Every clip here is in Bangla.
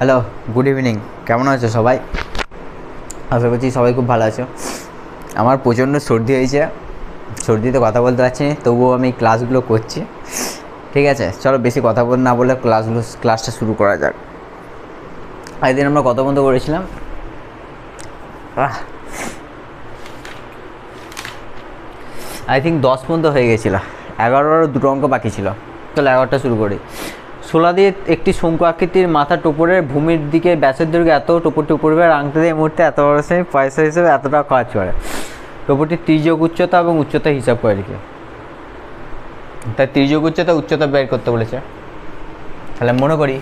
Hello, good evening. কেমন আছো সবাই? আশা করছি সবাই খুব ভালো আছো। আমার প্রচণ্ড সর্দি হয়েছে, সর্দিতে কথা বলতে পারছি না, তবুও আমি ক্লাসগুলো করছি। ঠিক আছে, চলো বেশি কথা না বলে ক্লাসটা শুরু করা যাক। একদিন আমরা কত বন্ধ করেছিলাম, আই থিঙ্ক 10 পর্যন্ত হয়ে গেছিলো। 11 দুটো অঙ্ক বাকি ছিল। চলো 11টা শুরু করি। শোলা দিয়ে একটি শঙ্কু আকৃতির মাথা টোপরের ভূমির দিকে ব্যাসের দৈর্ঘ্য এত, টোপরটি উপরে আংটা দিয়ে এই মুহূর্তে এত বড় শ্রেণী পয়সা হিসেবে এত টাকা খরচ করে। টোপরটির তির্যক উচ্চতা এবং উচ্চতা হিসাব করে রেখে, তাই তির্যক উচ্চতা উচ্চতা বের করতে বলেছে। তাহলে মনে করি,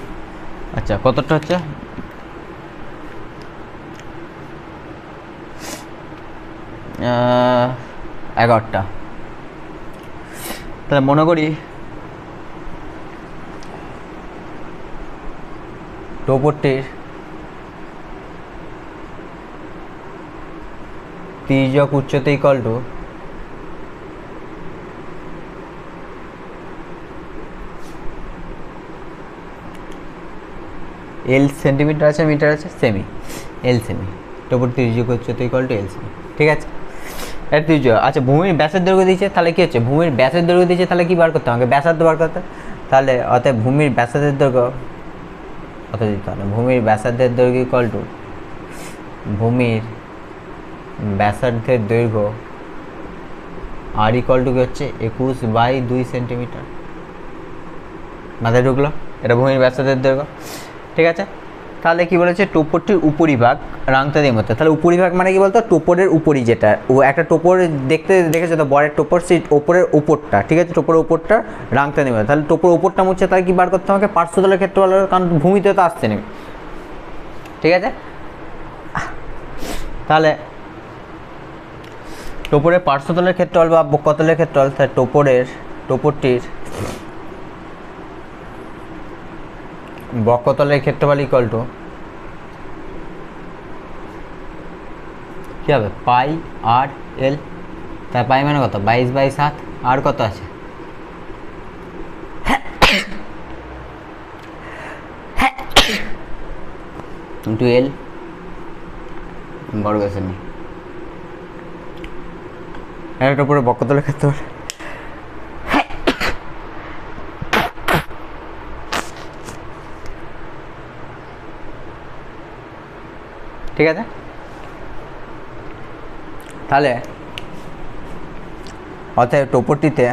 আচ্ছা কতটা হচ্ছে, আহ 11টা। তাহলে মনে করি টোপরটির তির্যক উচ্চতা ইকুয়াল টু এল সেন্টিমিটার আছে, মিটার আছে, সেমি, এল সেমি। টোপর তির্যক উচ্চতা ইকুয়াল টু এল সেমি। ঠিক আছে, এর তির্যক। আচ্ছা, ভূমির ব্যাসের দৈর্ঘ্য দিয়েছে, তাহলে কী হচ্ছে, ভূমির ব্যাসের দৈর্ঘ্য দিয়েছে, তাহলে কী বার করতে হবে, ব্যাসার্ধ বার করতে। তাহলে অতএব ভূমির ব্যাসার্ধের দৈর্ঘ্য কত দিতে হবে, ভূমির ব্যাসার্ধের দৈর্ঘ্য ইকুয়াল টু ভূমির ব্যাসার্ধের দৈর্ঘ্য আর ইকুয়াল টু কি হচ্ছে 21/2 সেন্টিমিটার। মাথায় ঢুকলো? এটা ভূমির ব্যাসার্ধের দৈর্ঘ্য। ঠিক আছে, তাহলে কি বলেছে, টোপরটির উপরিভাগ রাংতা দিয়ে মতো। তাহলে উপরিভাগ মানে কি বলতো, টোপরের উপরি, যেটা ও একটা টোপর দেখতে দেখেছো তো, বরের টোপর, সেই ওপরের উপরটা। ঠিক আছে, টোপরের উপরটা রাংতা দিয়ে মতো। তাহলে টোপর উপরটা মুচ্ছে, তাহলে কি বার করতে আমাকে, পার্শ্বতলের ক্ষেত্রে বলো, কারণ ভূমিতে তো আসছে নেই। ঠিক আছে, তাহলে টোপরের পার্শ্বতলের ক্ষেত্রফল বা বক্ষতলের ক্ষেত্রফল, তাহলে টোপরটির বক্ষতলের ক্ষেত্রফল ইকুয়াল টু কী হবে, পাই আর এল। তার পাই মানে কত, 22/7। আর কত আছে, ইন্টু এল বর্গ সেমি। এর উপরে বক্ষতলের ক্ষেত্রফল। ঠিক আছে, তাহলে অতএব টোপরটিতে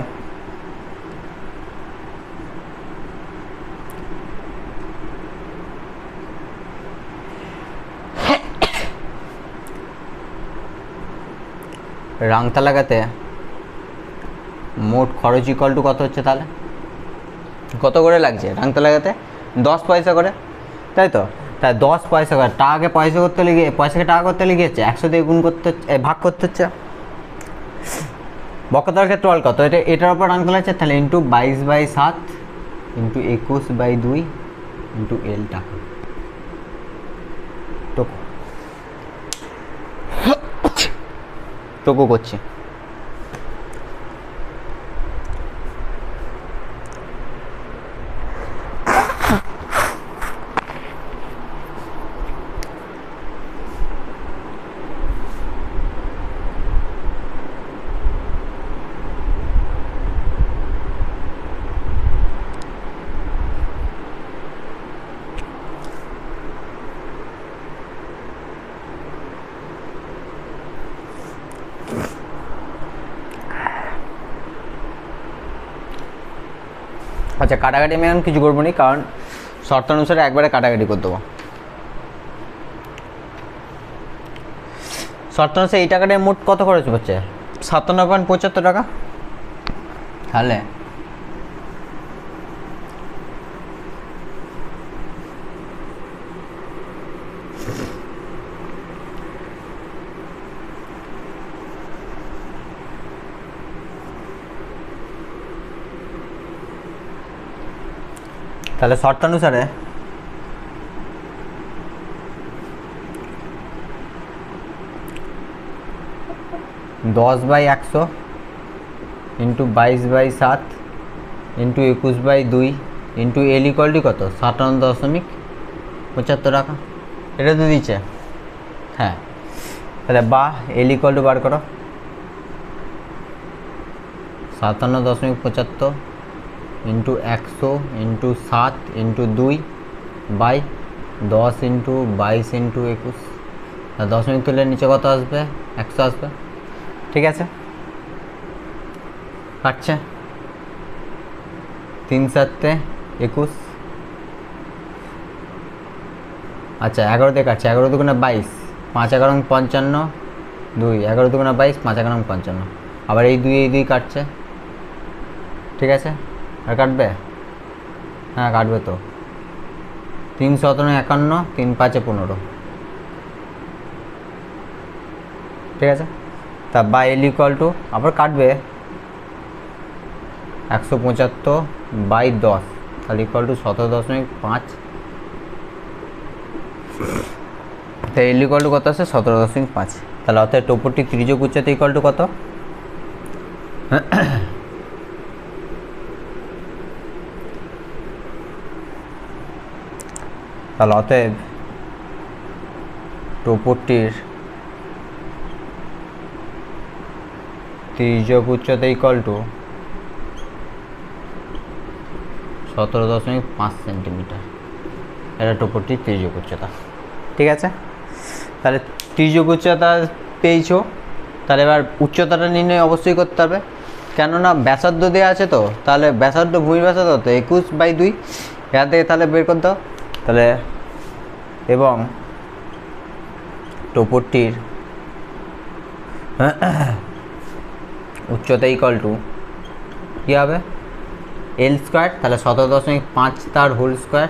রাংতা লাগাতে মোট খরচ ইকুয়াল টু কত হচ্ছে, তাহলে কত করে লাগছে রাংতা লাগাতে, 10 পয়সা করে, তাই তো। তাই 10 পয়সা করে, টাকাকে পয়সা করতে লেগে, পয়সাকে টাকা করতে লেগেছে, 100 দিয়ে গুণ করতে হচ্ছে, ভাগ করতে হচ্ছে। বক্ষতলের ক্ষেত্রফল কত, এটার উপর রাংতা লাগছে, তাহলে ইন্টু 22/7 ইন্টু 21/2 ইন্টু এল টাকা। টোকো করছে। আচ্ছা, কাটাকাটি আমি এখন কিছু করবো না, কারণ শর্তানুসারে একবারে কাটাকাটি করে দেবো। শর্তানুসারে এই টাকাটায় মোট কত খরচ হচ্ছে, 57.75 টাকা। তাহলে তাহলে শর্তানুসারে 10/100 into 22/7 into 21/2 into L equal to কত, 57.75 75 টাকা, এটা তো দিচ্ছে। হ্যাঁ, তাহলে বা এল ইকুয়াল টু বার করো 57.75 into 100 into 7 into 2 by 10 into 22 into 21, দশমিক তুলে নিচে কত আসবে? 100 আসবে। ঠিক আছে, কাটছে 3 7 21। আচ্ছা 11 দিয়ে কাটছে, 11 দুগুণে 22, 5 11 55, 2 11 দুগুণে 22, 5 11 55, আবার এই 2 কাটছে। ঠিক আছে, আর কাটবে? হ্যাঁ কাটবে তো। 3 17 51, 3 5 15। ঠিক আছে, তা বা এল ইকুয়াল টু আবার কাটবে 175 বাই 10, তাহলে ইকুয়াল টু 17.5। তাই এল ইকুয়াল টু কত আছে? 17.5। তাহলে অর্থাৎ টোপরটি ত্রিজ্যক উচ্চতা ইকুয়াল টু কত? তাহলে অতএব টোপরটির ত্রিজ্যক উচ্চতা ইকুয়াল টু 17.5 সেন্টিমিটার। এটা টোপরটির ত্রিজ্যক উচ্চতা। ঠিক আছে, তাহলে ত্রিজ্যক উচ্চতা পেয়েছো, তাহলে এবার উচ্চতাটা নির্ণয় অবশ্যই করতে হবে, কেননা ব্যাসার্ধ দেওয়া আছে তো। তাহলে ব্যাসার্ধ ভূমি ব্যাসার্ধ তো 21/2, এখান থেকে তাহলে বের করতে হবে। তাহলে এবং টোপরটির উচ্চতা ইকুয়াল টু কী হবে? এল স্কোয়ার, তাহলে 17.5 তার হোল স্কোয়ার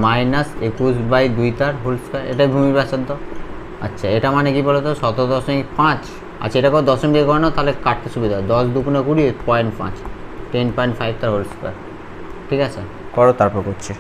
মাইনাস 21/2 তার হোল স্কোয়ার, এটাই ভূমি ব্যাসার্ধ। আচ্ছা এটা মানে কি বলো তো? 17.5। আচ্ছা এটা করে দশমিক দিয়ে করো না, তাহলে কাটতে সুবিধা। 10 দুগুণে 20, 0.5, 10.5 তার হোল স্কোয়ার। ঠিক আছে, করো তারপর করছি।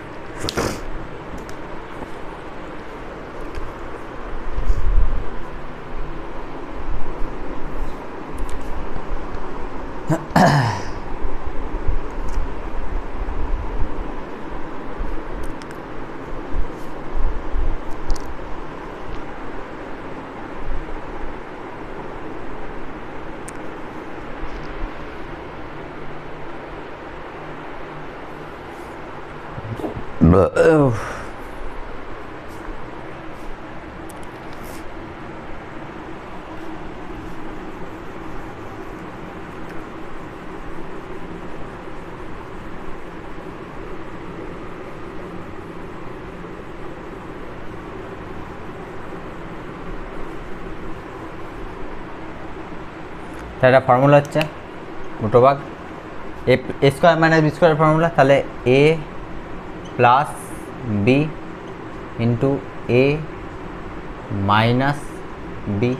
তাহলে এটা ফর্মুলা হচ্ছে মোটোভাগ A square minus B square formula. তাহলে A plus B into A minus B,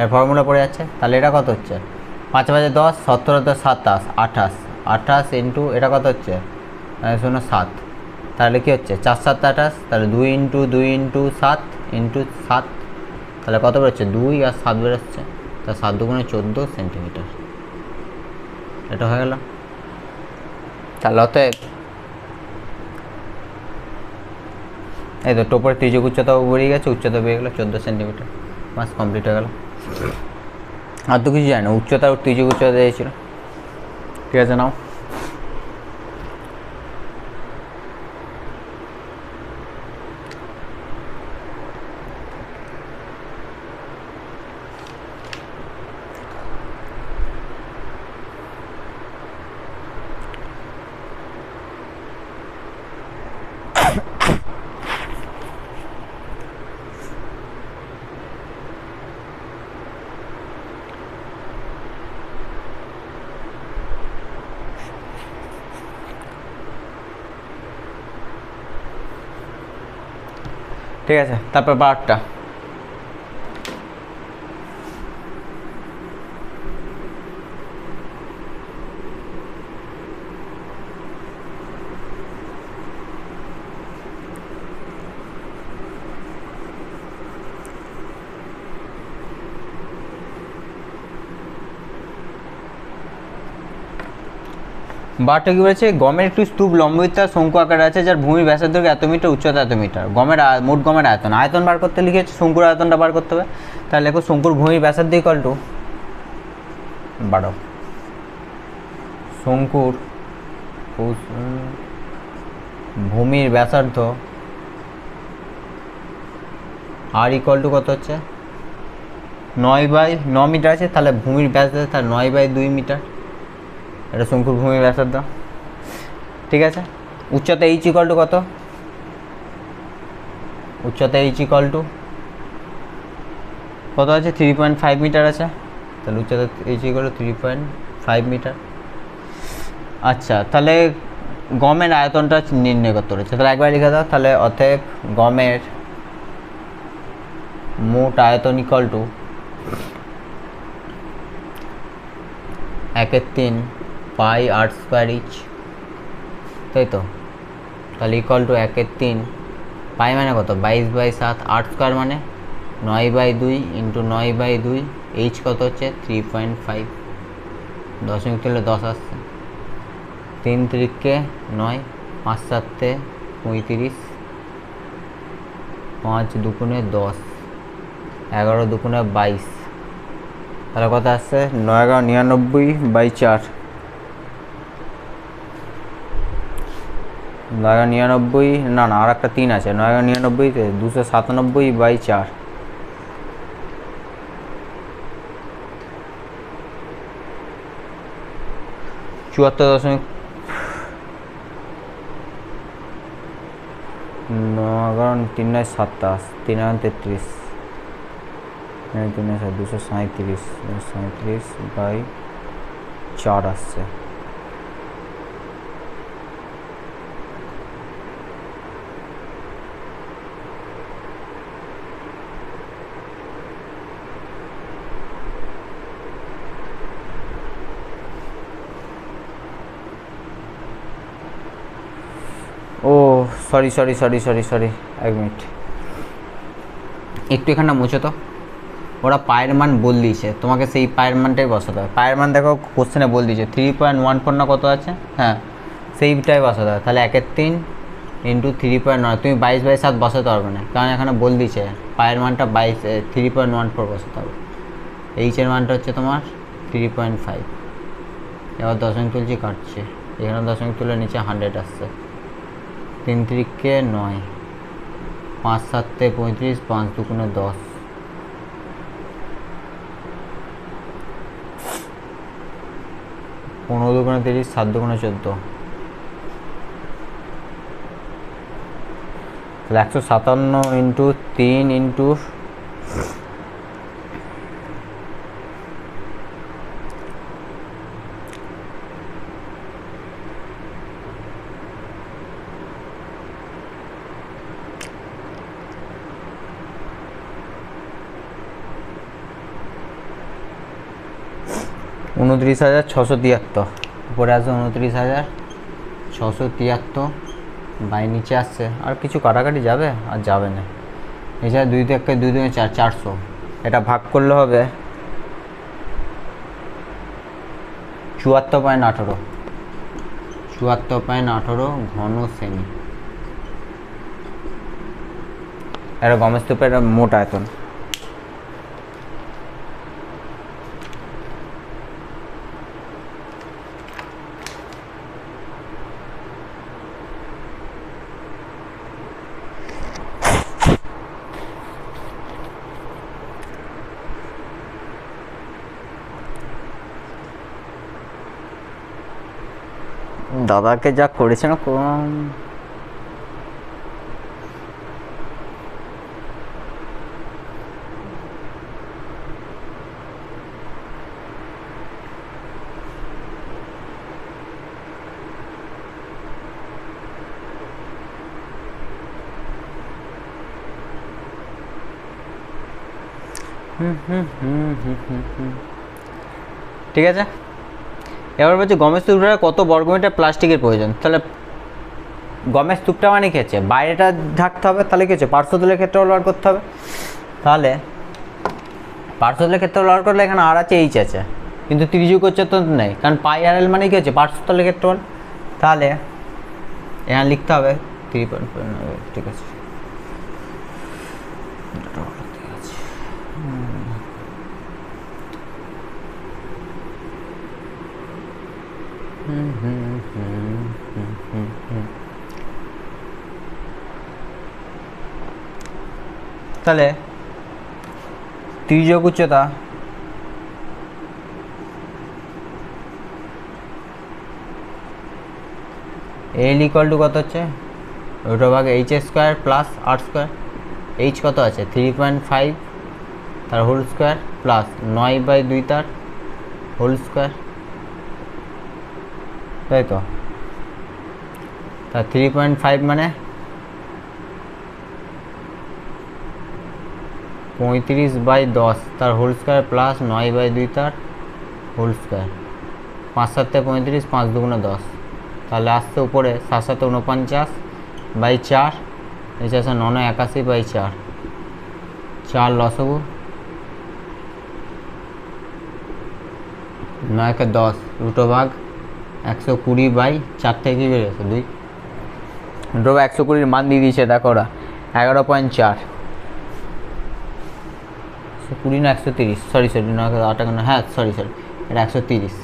এর ফর্মুলা পড়ে যাচ্ছে। তাহলে এটা কত হচ্ছে? 5 5 10, 17 10 27, 28, 28 ইন্টু এটা কত হচ্ছে? 7। তাহলে কী হচ্ছে? 4 7 28, তাহলে 2 ইন্টু 2 ইন্টু 7 ইন্টু 7, তাহলে কত বেরোচ্ছে? 2 আর 7 বেরোচ্ছে, তা 7 দুগুণে 14 সেন্টিমিটার। এটা হয়ে গেল। তাহলে অতএব এই তো টোপর ত্রিজ্যক উচ্চতাও বেরিয়ে গেছে, উচ্চতা বেরিয়ে গেলো 14 সেন্টিমিটার। মাস কমপ্লিট হয়ে গেল। আর তো কিছু জানি না, উচ্চতা আর ত্রিজ্যক উচ্চতা দিয়েছিল। ঠিক আছে, নাও। ঠিক আছে, তারপর 12টা। বারটা কি বলেছে, গমের একটি স্তূপ লম্ববৃত্তাকার শঙ্কু আকারে আছে যার ভূমির ব্যাসের দৈর্ঘ্য এত মিটার, উচ্চতা এত মিটার। মোট গমের আয়তন, আয়তন বার করতে লিখেছে, শঙ্কুর আয়তনটা বার করতে হবে। তাহলে দেখো শঙ্কুর ভূমির ব্যাসার্ধ ইকুয়াল টু 12, শঙ্কুর ভূমির ব্যাসার্ধ আর ইকুয়াল টু কত হচ্ছে, 9/9 মিটার আছে, তাহলে ভূমির ব্যাসার্ধ তাহলে 9/2 মিটার, এটা শঙ্কুর ভূমির ব্যাসার্ধ। ঠিক আছে, উচ্চতা এইচ ইকুয়াল টু কত, উচ্চতা এইচ ইকুয়াল টু কত আছে, 3.5 মিটার আছে, তাহলে উচ্চতা এইচ ইকুয়াল টু 3.5 মিটার। আচ্ছা, তাহলে গমের আয়তনটা নির্ণয় করতে রয়েছে, তাহলে একবার লিখে দাও। তাহলে অতএব গমের মোট আয়তন equal to 1/3 pi r square h, তাই তো। তাহলে ইকুয়াল টু 1/3 পাই মানে কত, 22/7, r স্কোয়ার মানে 9/2 ইন্টু 9/2, এইচ কত হচ্ছে 3.5, দশমিক তুললে 10 আসছে, 3 3কে 9, 5 7 35, 5 2 10, 11 2 22, তাহলে কত আসছে 9 11 99/4, 9 99, না না আর একটা 3 আছে, 9 99 297/4, 74 9 3 27, 3 33, 237/4 আসছে। ও সরি, এক মিনিট, একটু এখানটা মুছো তো। ওরা পায়ের মান বল দিয়েছে, তোমাকে সেই পায়ের মানটাই বসাতে হবে। পায়ের মান দেখো কোশ্চেনে বল দিয়েছে 3.14 না কত আছে, হ্যাঁ সেইটাই বসাতে হবে। তাহলে 1/3 ইন্টু 3.9, তুমি 22/7 বসাতে পারবে না, কারণ এখানে বল দিয়েছে পায়ের মানটা 3.14 বসাতে হবে। এইচের মানটা হচ্ছে তোমার 3.5। এবার দশমিক তুলছি, কাটছে, এখানে দশমিক তুলে নিচে 100 আসছে, 3 3কে 9, 5 7 35, 5 2 10, 15 2 30, 7 2 14, তাহলে 157 ইন্টু 3 ইন্টু 29,673, উপরে আসবে 29,673 বাই নিচে আসছে, আর কিছু কাটাকাটি যাবে, আর যাবে না। এছাড়া 2 থেকে 2 2 4, 400, এটা ভাগ করলে হবে 74.18, 74.18 ঘন সেমি। এটা গমের স্তূপের মোট আয়তন। দাদাকে যা করেছে না কম, ঠিক আছে। এবার বলছি গমের স্তূপটা কত বর্গমিটার প্লাস্টিকের প্রয়োজন। তাহলে গমের স্তূপটা মানে কি হচ্ছে, বাইরেটা ঢাকতে হবে, তাহলে কি হচ্ছে পার্শ্বতলের ক্ষেত্রফল বার করতে হবে। তাহলে পার্শ্বতলের ক্ষেত্রফল বার করলে এখানে আর আছে এইচ আছে, কিন্তু ত্রিযুগ উচ্চতা নেই, কারণ পাই আর এল মানে কি হচ্ছে পার্শ্বস্থলের ক্ষেত্রফল। তাহলে এখানে লিখতে হবে 3.5, ঠিক আছে। তাহলে ত্রিযুগ উচ্চতা এল ইকুয়াল টু কত হচ্ছে √h² প্লাস r²। এইচ কত আছে 3.5 তার হোল স্কোয়ার প্লাস 9/2 তার হোল স্কোয়ার, তাই তো। তা 3.5 মানে 35/10 তার হোল স্কোয়ার প্লাস 9/2 তার হোল স্কোয়ার। 5 7 35, 5 2 10, তাহলে আসতে উপরে 7 7 49/4, নিচে আছে 9 81/4, 4 লসগু 9 10 √ভাগ 120/4 থেকে কি বেরিয়েছে 2। √ভাগ 120 মান দিয়ে দিয়েছে, দেখো ওরা 11.4, 120 না 130, সরি 9 হ্যাঁ সরি এটা 130,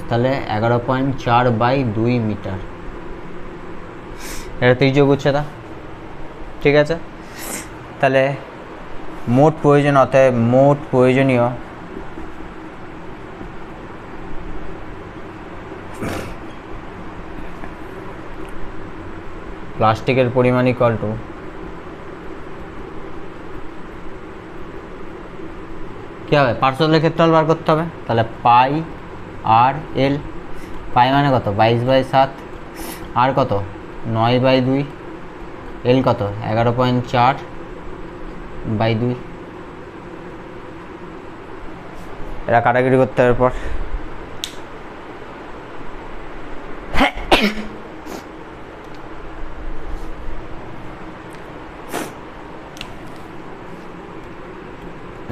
তাহলে 11.4/2 মিটার এটা ত্রিযুগ উচ্চতা, ঠিক আছে। তাহলে মোট প্রয়োজন, অতএব মোট প্রয়োজনীয় প্লাস্টিকের পরিমাণ ইকুয়াল টু কী হবে, পার্শ্বস্থলের ক্ষেত্রফল বার করতে হবে। তাহলে পাই আর এল, পাই মানে কত 22/7, আর কত 9/2, এল কত 11.4/2। এরা কাটাকাটি করতে হবে পর।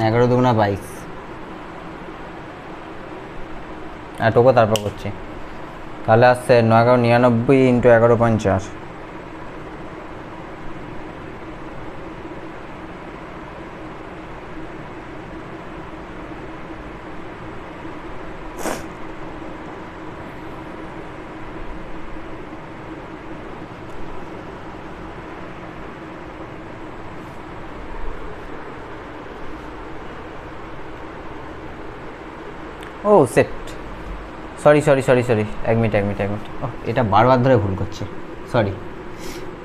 এগারো 2 22, এটুকু তারপর করছি। তাহলে আসছে 9 99 × 11.4, ও সেট, সরি 1 মিনিট, ও এটা বারবার ধরে ভুল করছে, সরি।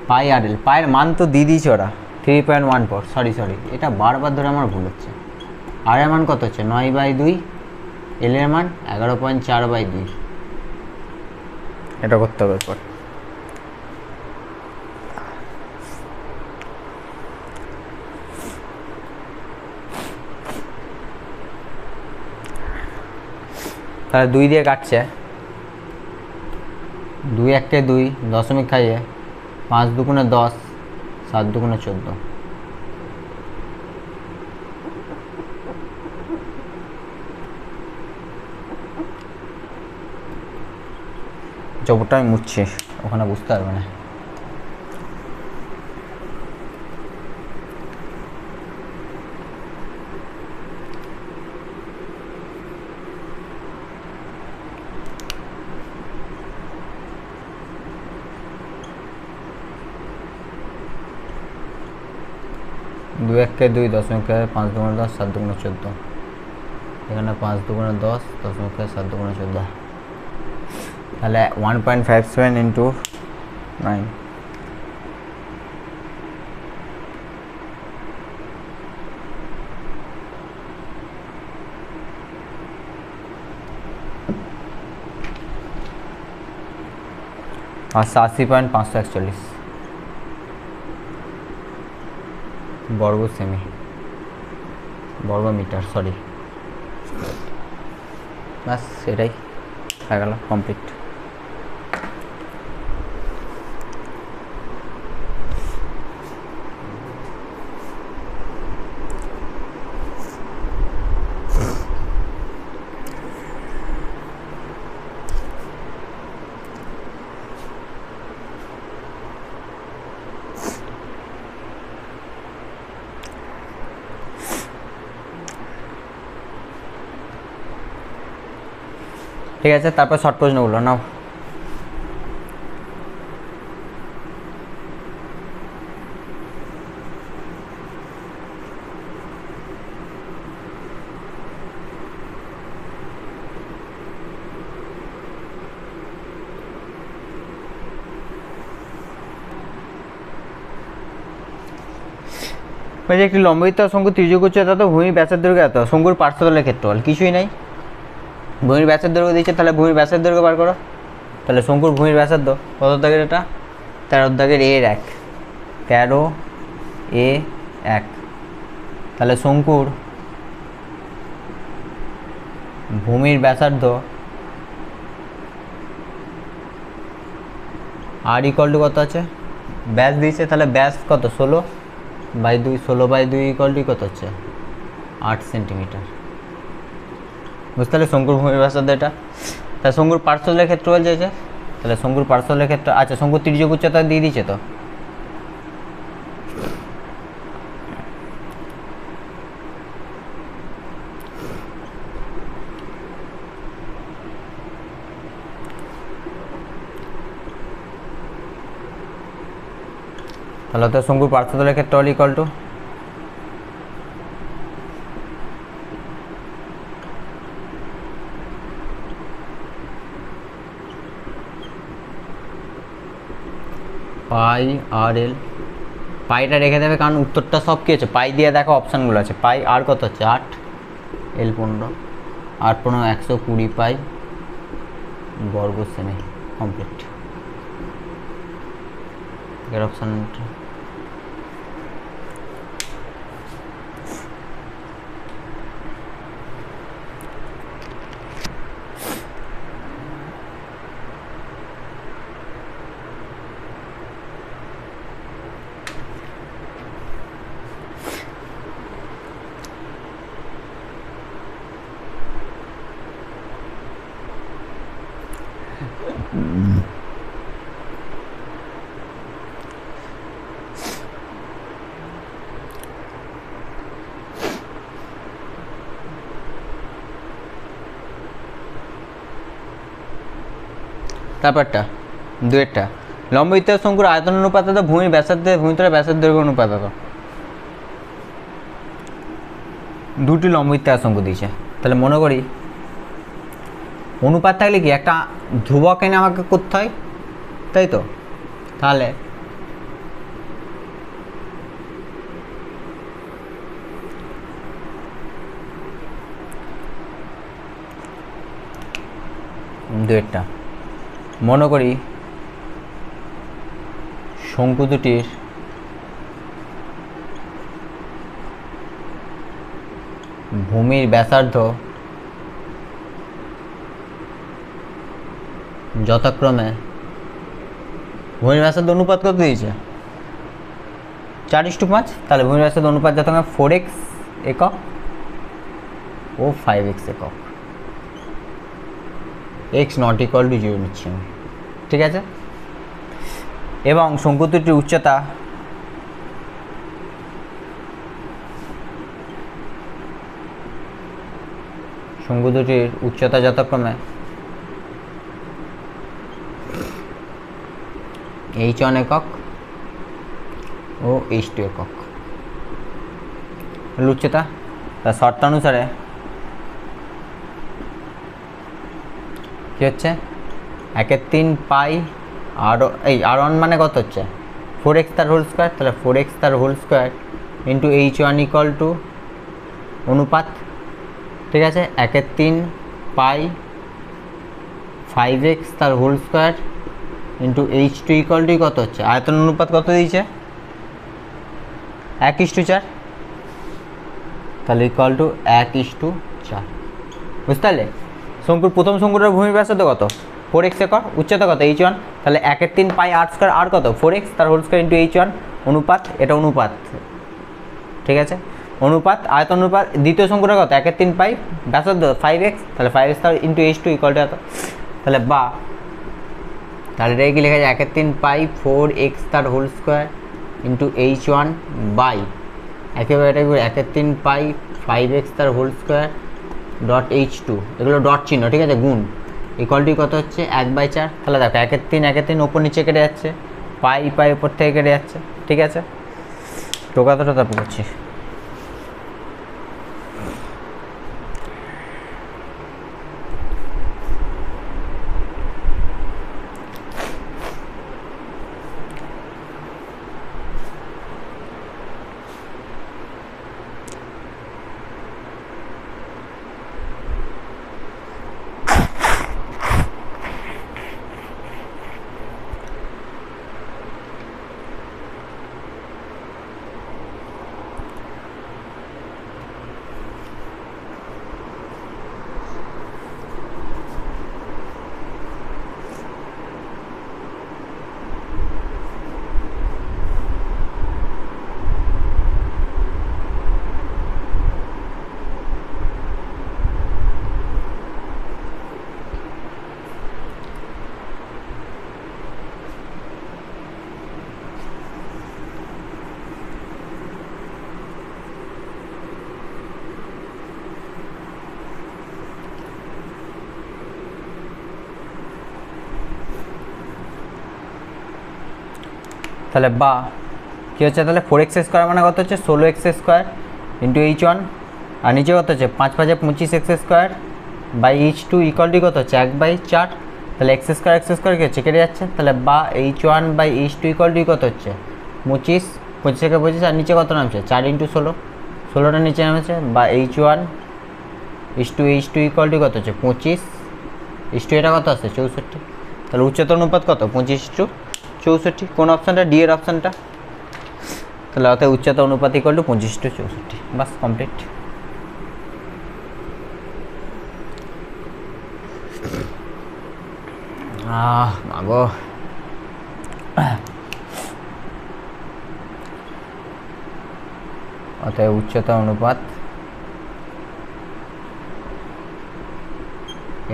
পাই আর এল, পায়ের মান তো দিয়ে দিয়েছে ওরা 3.14, সরি এটা বারবার ধরে আমার ভুল হচ্ছে। আর এর মান কত হচ্ছে 9/2, এল এর মান 11.4/2, এটা করতে হবে পর। তাহলে 2 দিয়ে কাটছে, 2 1 2, দশমিক খাইয়ে 5 2 10, 7 2 14, চৌপটটা আমি মুছছি, ওখানে বুঝতে পারবে না। দু 1 2, দশমিক 5 2 10, 7 2 14, এখানে 5 2 10, দশমিক 7 2 14, তাহলে 1.57 × 9, আর 87.541 বর্গ সেমি, বর্গ মিটার, সরি। বাস এটাই হয়ে গেল কমপ্লিট। ঠিক আছে, তারপর শর্ট প্রশ্নগুলো নাও। একটি লম্ববৃত্তাকার শঙ্কু ত্রিভুজ উচ্চতা তো ভূমির ব্যাসের দৈর্ঘ্য এত, শঙ্কুর পার্শ্বতলের ক্ষেত্রফল কিছুই নাই। ভূমির ব্যাসের দৈর্ঘ্য দিচ্ছে, তাহলে ভূমির ব্যাসের দৈর্ঘ্য বার করো। তাহলে শঙ্কুর ভূমির ব্যাসার্ধ কত দাগের, এটা 13 দাগের এর 1, 13A1। তাহলে শঙ্কুর ভূমির ব্যাসার্ধ আর ইকুয়াল টু কত আছে, ব্যাস দিয়েছে, তাহলে ব্যাস কত 16/2, 16/2 ইকুয়াল টু কত হচ্ছে 8 সেন্টিমিটার। বুঝতে পারলে শঙ্কুর ভূমির ব্যাসার্ধ এটা। তাহলে শঙ্কুর পার্শ্বতলের ক্ষেত্রফল চেয়েছে, তাহলে শঙ্কুর পার্শ্বতলের ক্ষেত্র, আচ্ছা শঙ্কুর ত্রিভুজ উচ্চতা দিয়ে দিচ্ছে তো, তাহলে তো শঙ্কুর পার্শ্বতলের ক্ষেত্রফল ইকুয়াল টু পাই আর এল। পাইটা রেখে দেবে কারণ উত্তরটা সব কী হচ্ছে পাই দিয়ে, দেখো অপশানগুলো আছে। পাই আর কত হচ্ছে 8, এল 15, 8 15 120 পাই বর্গ সেমি কমপ্লিট। এর অপশান তারপরটা 2-টা লম্ববৃত্তাকার শঙ্কুর আয়তন অনুপাত তো ভূমির ব্যাসার্ধে ভূমিতলের ব্যাসের দৈর্ঘ্য অনুপাত তো। দুটি লম্ববৃত্তাকার শঙ্কু দিয়েছে, তাহলে মনে করি অনুপাত থাকলে কি একটা ধ্রুবক এনে আমাকে করতে হয়, তাই তো। তাহলে দুইটা মনে করি শঙ্কু দুটির ভূমির ব্যাসার্ধ যথাক্রমে ভূমির ব্যাসার্ধ অনুপাত কত দিয়েছে 4:5। তাহলে ভূমির ব্যাসার্ধ অনুপাত যথাক্রমে 4x একক ও 5x একক, x নট ইকুয়াল টু 0 নিচ্ছি আমি, ঠিক আছে। এবং শঙ্কু দুটির উচ্চতা যথাক্রমে h1 একক ও h2 একক। উচ্চতা তার শর্তানুসারে কি হচ্ছে 1/3 পাই আর এই r1 মানে কত হচ্ছে 4x তার হোল স্কোয়ার, তাহলে 4x তার whole square into h1 equal to অনুপাত, ঠিক আছে। 1/3 পাই 5x তার whole square into h2 equal to কত হচ্ছে আয়তন অনুপাত কত দিয়েছে 1:4, তাহলে ইকুয়াল টু 1:4। বুঝতে পারলে শঙ্কুর প্রথম শঙ্কুটার ভূমির ব্যাসার্ধ কত 4x একক, উচ্চতা কত h1, তাহলে 1/3 পাই r স্কোয়ার আর কত 4x তার হোল স্কোয়ার ইন্টু h1 অনুপাত, এটা অনুপাত, ঠিক আছে। অনুপাত আয়তন অনুপাত দ্বিতীয় শঙ্কুটা কত 1/3 পাই ব্যাসার্ধ 5x, তাহলে 5x তার ইন্টু h2 ইকুয়াল টু এত, তাহলে তাহলে এটা কি লেখা যায় 1/3 পাই 4x তার whole square into h1 by একেবারে এটা 1/3 পাই 5x তার হোল স্কোয়ার ডট h2, এগুলো ডট চিহ্ন, ঠিক আছে, গুণ ইকুয়াল টু কত হচ্ছে 1/4। তাহলে দেখো 1/3 ওপর নিচে কেটে যাচ্ছে, পাই পাই ওপর থেকে কেটে যাচ্ছে। ঠিক আছে, টোকাতটা তারপর করছি। তাহলে বা কী হচ্ছে, তাহলে 4x² মানে কত হচ্ছে 16x² ইন্টু H1, আর নিচে কত হচ্ছে 5 5 25x² by H2 equal to কত হচ্ছে 1/4। তাহলে x² কী হচ্ছে কেটে যাচ্ছে, তাহলে বা H1 by H2 equal to কত হচ্ছে 25, 25 থেকে 25, আর নিচে কত নামছে 4 ইন্টু 16, 16টা নিচে নামছে, বা H1 H2 ইকুয়াল টু কত হচ্ছে 25, H2 এটা কত আছে 64। তাহলে উচ্চতর অনুপাত কত 25:64। কোন অপশানটা, ডি এর অপশানটা। তাহলে অর্থাৎ উচ্চতা অনুপাত ইকুয়াল টু 25:64। Bus complete. মাগো অতএব উচ্চতা অনুপাত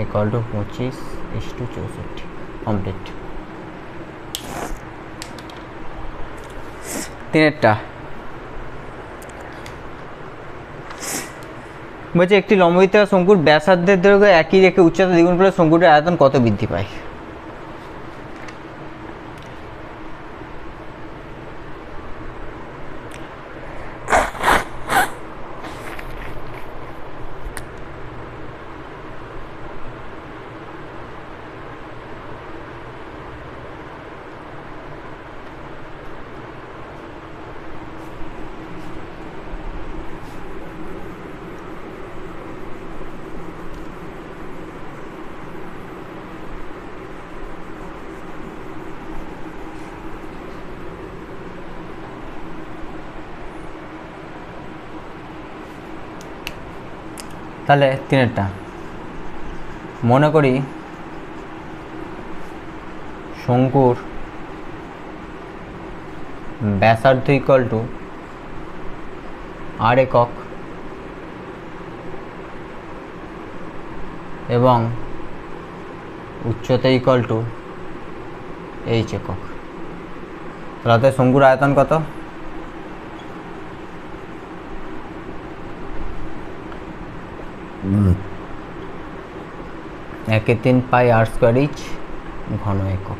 ইকুয়াল টু 25:64। কমপ্লিট। তিনেরটা বলছে একটি লম্ববৃত্তাকার শঙ্কুর ব্যাসার্ধের দৈর্ঘ্য একই রেখে উচ্চতা দ্বিগুণ করলে শঙ্কুটির আয়তন কত বৃদ্ধি পায়? তাহলে তিনেরটা মনে করি শঙ্কুর ব্যাসার্ধ ইকুয়াল টু r একক এবং উচ্চতা ইকুয়াল টু h একক। তাহলে শঙ্কুর আয়তন কত? একে 3 পাই r² ইচ ঘন একক।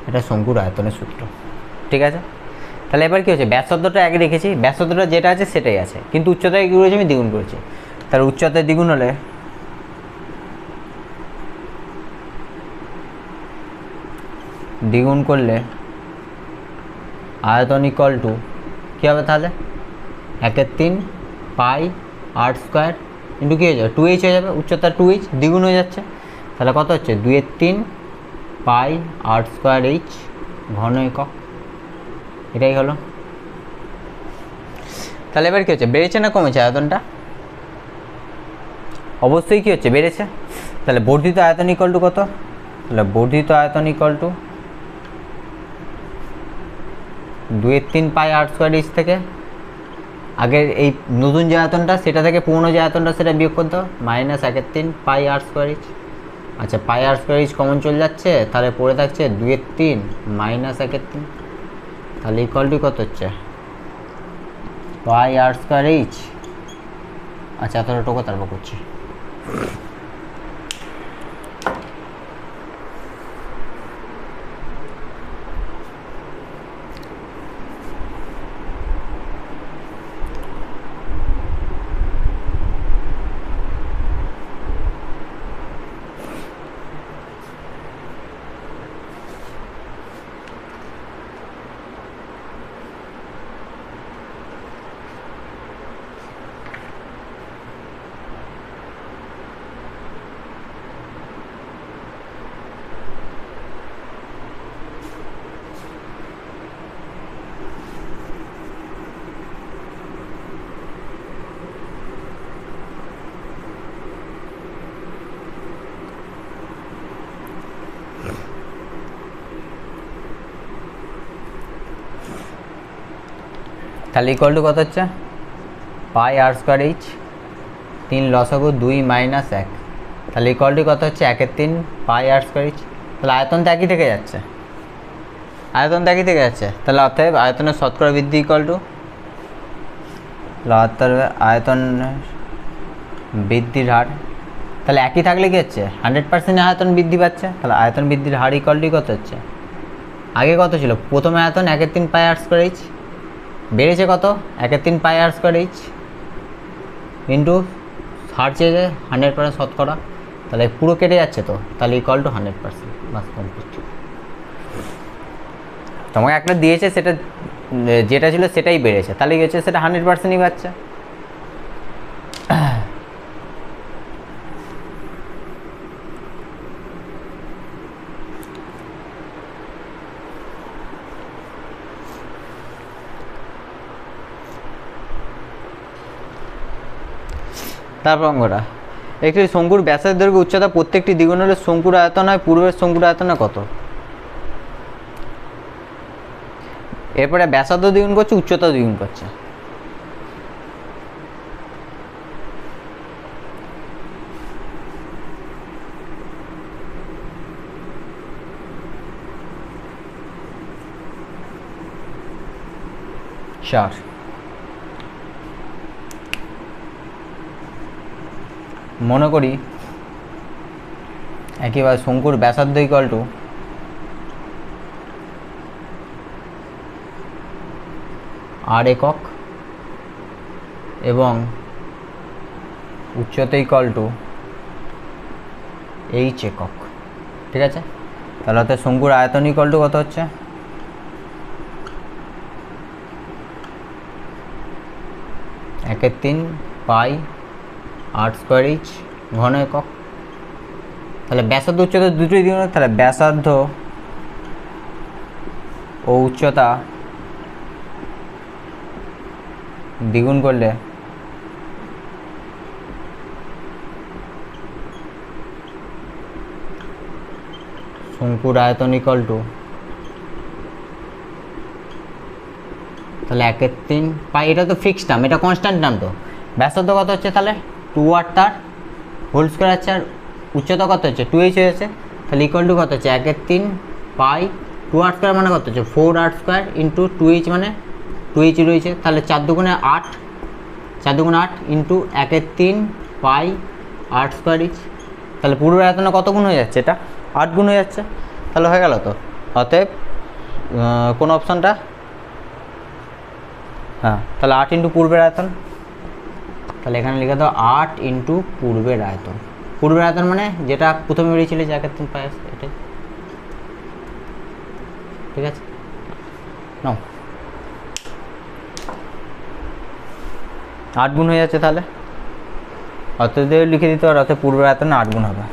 এটা শঙ্কুর আয়তনের সূত্র। ঠিক আছে, তাহলে এবার কী হচ্ছে, ব্যাসার্ধটা আগে রেখেছি, ব্যাসার্ধটা যেটা আছে সেটাই আছে, কিন্তু উচ্চতায় কী করেছি আমি দ্বিগুণ করেছি। তাহলে উচ্চতায় দ্বিগুণ হলে দ্বিগুণ করলে আয়তন ইকুয়াল টু কী হবে, তাহলে 1/3 পাই r² ইন্টু কী হয়ে যাবে 2h হয়ে যাবে, উচ্চতা 2h দ্বিগুণ হয়ে যাচ্ছে। তাহলে কত হচ্ছে 2/3 পাই r² h ঘন একক। এটাই হলো। তাহলে এবার কী হচ্ছে, বেড়েছে না কমেছে আয়তনটা? অবশ্যই কী হচ্ছে, বেড়েছে। তাহলে বর্ধিত আয়তন ইকুয়াল টু কত? তাহলে বর্ধিত আয়তন ইকুয়াল টু 2/3 পাই r² h থেকে আগের এই নতুন যে আয়তনটা সেটা থেকে পুরনো যে আয়তনটা সেটা বিয়োগ করতে হবে, মাইনাস 1/3 পাই r² h। আচ্ছা, পাই r² h কমন চলে যাচ্ছে, তাহলে পড়ে থাকছে 2/3 মাইনাস 1/3। তাহলে ইকুয়াল টু কত হচ্ছে পাই r² h। আচ্ছা, এতটা টোকা তারপর করছি। তাহলে ইকুয়াল টু কত হচ্ছে পাই আর স্কোয়ার এইচ, 3 লসাগু 2 মাইনাস 1, তাহলে ইকুয়াল টু কত হচ্ছে 1/3 পাই আর স্কোয়ার এইচ। তাহলে আয়তন তো একই থেকে যাচ্ছে, আয়তন তো একই থেকে যাচ্ছে, তাহলে অতএব আয়তনের শতকরা বৃদ্ধি ইকুয়াল টু আয়তন বৃদ্ধির হার, তাহলে একই থাকলে কী হচ্ছে 100% আয়তন বৃদ্ধি পাচ্ছে, তাহলে আয়তন বৃদ্ধির হার ইকুয়াল টু কত হচ্ছে, আগে কত ছিল প্রথম আয়তন 1/3 পাই আর স্কোয়ার এইচ, বেড়েছে কত 1/3 পাই আর স্কোয়ার এইচ ইন্টু হার চেয়েছে 100% শতকরা, তাহলে পুরো কেটে যাচ্ছে তো, তাহলে ইকুয়াল টু 100%, বাস কমপ্লিট। তোমাকে একটা দিয়েছে সেটা যেটা ছিল সেটাই বেড়েছে, তাহলে কি হচ্ছে সেটা 100%ই পাচ্ছে। তারপর অঙ্কটা, একটি শঙ্কুর ব্যাসের দৈর্ঘ্য উচ্চতা প্রত্যেকটি দ্বিগুণ হলে শঙ্কুর আয়তন হয় পূর্বের শঙ্কুর আয়তন কত। এরপরে ব্যাসার্ধ দ্বিগুণ করছে, উচ্চতা দ্বিগুণ করছে। চার, মনে করি একইভাবে শঙ্কুর ব্যাসার্ধ ইকুয়াল টু আর একক এবং উচ্চতা ইকুয়াল টু এইচ একক, ঠিক আছে। তাহলে হয়তো শঙ্কুর আয়তন ইকুয়াল টু কত হচ্ছে 1/3 পাই আর স্কোয়ার এইচ ঘন একক। তাহলে ব্যাসার্ধ উচ্চতা দুটোই দ্বিগুণ, তাহলে ব্যাসার্ধ ও উচ্চতা দ্বিগুণ করলে শঙ্কুর আয়তন ইকুয়াল টু, তাহলে 1/3 পাই, এটা তো ফিক্সড নাম, এটা কনস্ট্যান্ট নাম, তো ব্যাসার্ধ কত হচ্ছে তাহলে 2r তার হোল স্কোয়ার আছে, আর উচ্চতা কত হচ্ছে 2h হয়েছে, তাহলে ইকুয়াল টু কত হচ্ছে 1/3 পাই 2r স্কোয়ার মানে কত হচ্ছে 4r স্কোয়ার ইন্টু 2h মানে 2h রয়েছে, তাহলে 4 দুগুণে 8, 4 দুগুণে 8 ইন্টু 1/3 পাই আর স্কোয়ার এইচ, তাহলে পূর্বের আয়তনে কত গুণ হয়ে যাচ্ছে, এটা 8 গুণ হয়ে যাচ্ছে, তাহলে হয়ে গেল তো। অতএব কোন অপশানটা, হ্যাঁ তাহলে 8 ইন্টু পূর্বের আয়তন, তাহলে এখানে লিখে দাও 8 ইন্টু পূর্বের আয়তন। পূর্বের আয়তন মানে যেটা প্রথমে বেরিয়েছিল যে 1/3 পাই, এটাই, ঠিক আছে। নাও 8 গুণ হয়ে যাচ্ছে, তাহলে অতএব লিখে দিতে পারো, অতএব পূর্বের আয়তন 8 গুণ হবে।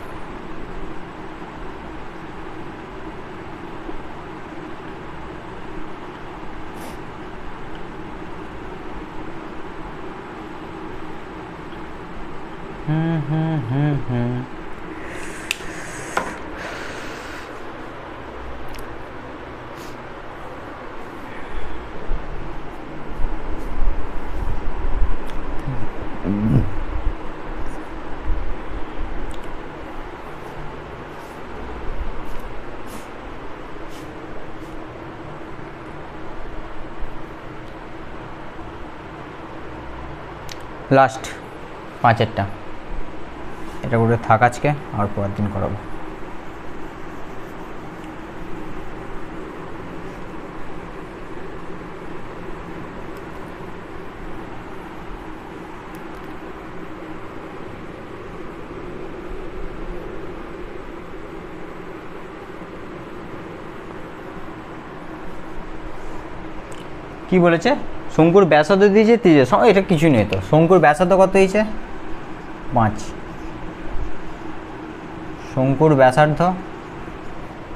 লাস্ট 5-এরটা, এটা করে থাক আজকে, আর পরের দিন করাবো। কি বলেছে, শঙ্কুর ব্যাসার্ধ দিয়েছে 30, এটা কিছু নেই তো, শঙ্কুর ব্যাসার্ধ কত দিয়েছে 5, শঙ্কুর ব্যাসার্ধ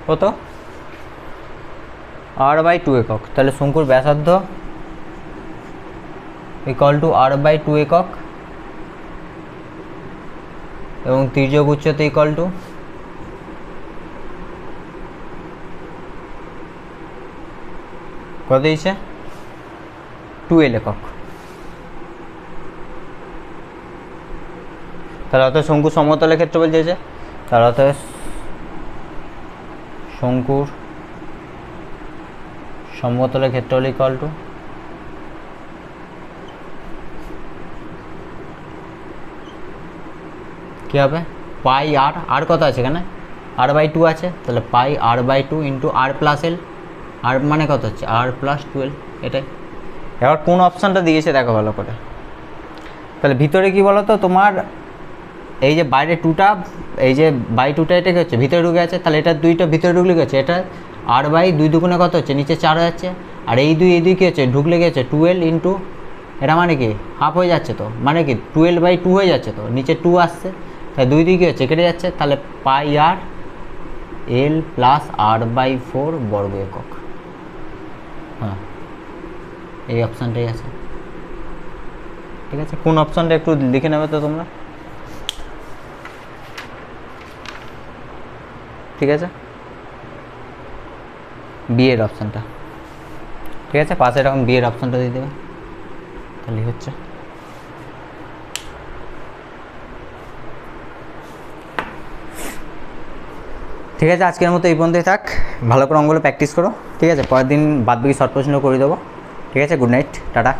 কত r/2 একক, তাহলে শঙ্কুর ব্যাসার্ধ ইকুয়াল টু r/2 একক এবং তির্যক উচ্চতা ইকুয়াল টু কত দিয়েছে 2L একক। তাহলে অর্থাৎ শঙ্কু সমতলের ক্ষেত্রফল চেয়েছে, তাহলে অর্থাৎ শঙ্কুর সমতলের ক্ষেত্রফল ইকুয়াল টু কী হবে, পাই আর, আর কত আছে এখানে, r/2 আছে, তাহলে পাই r/2 ইন্টু আর প্লাস এল, আর মানে কত হচ্ছে r+12, এটাই। এবার কোন অপশানটা দিয়েছে দেখো ভালো করে। তাহলে ভিতরে কি বলো তো তোমার, এই যে বাইরে 2টা, এই যে বাই 2টা এটা কি হচ্ছে ভিতরে ঢুকে আছে, তাহলে এটা 2টা ভিতরে ঢুকলে কি হচ্ছে, এটা r/2 দুগুণে কত হচ্ছে, নিচে 4 হয়ে যাচ্ছে, আর এই 2 কী হচ্ছে ঢুকলে কি হচ্ছে 12 ইন্টু, এটা মানে কি হাফ হয়ে যাচ্ছে, তো মানে কি 12/2 হয়ে যাচ্ছে, তো নিচে 2 আসছে, তাহলে 2 কী হচ্ছে কেটে যাচ্ছে, তাহলে পাই আর এল প্লাস r/4 বর্গ একক। হ্যাঁ, এই অপশানটাই আছে। ঠিক আছে, কোন অপশানটা একটু লিখে নেবে তো তোমরা। ঠিক আছে, বি এর অপশানটা। ঠিক আছে, পাশে এরকম বি এর অপশানটা দিয়ে দেবে, তাহলে হচ্ছে। ঠিক আছে, আজকের মতো এই পর্যন্তই থাক, ভালো করে অঙ্কগুলো প্র্যাকটিস করো। ঠিক আছে, পরের দিন বাদবাকি শর্ট প্রশ্ন করে দেবো। ঠিক আছে, গুড নাইট, টাটা।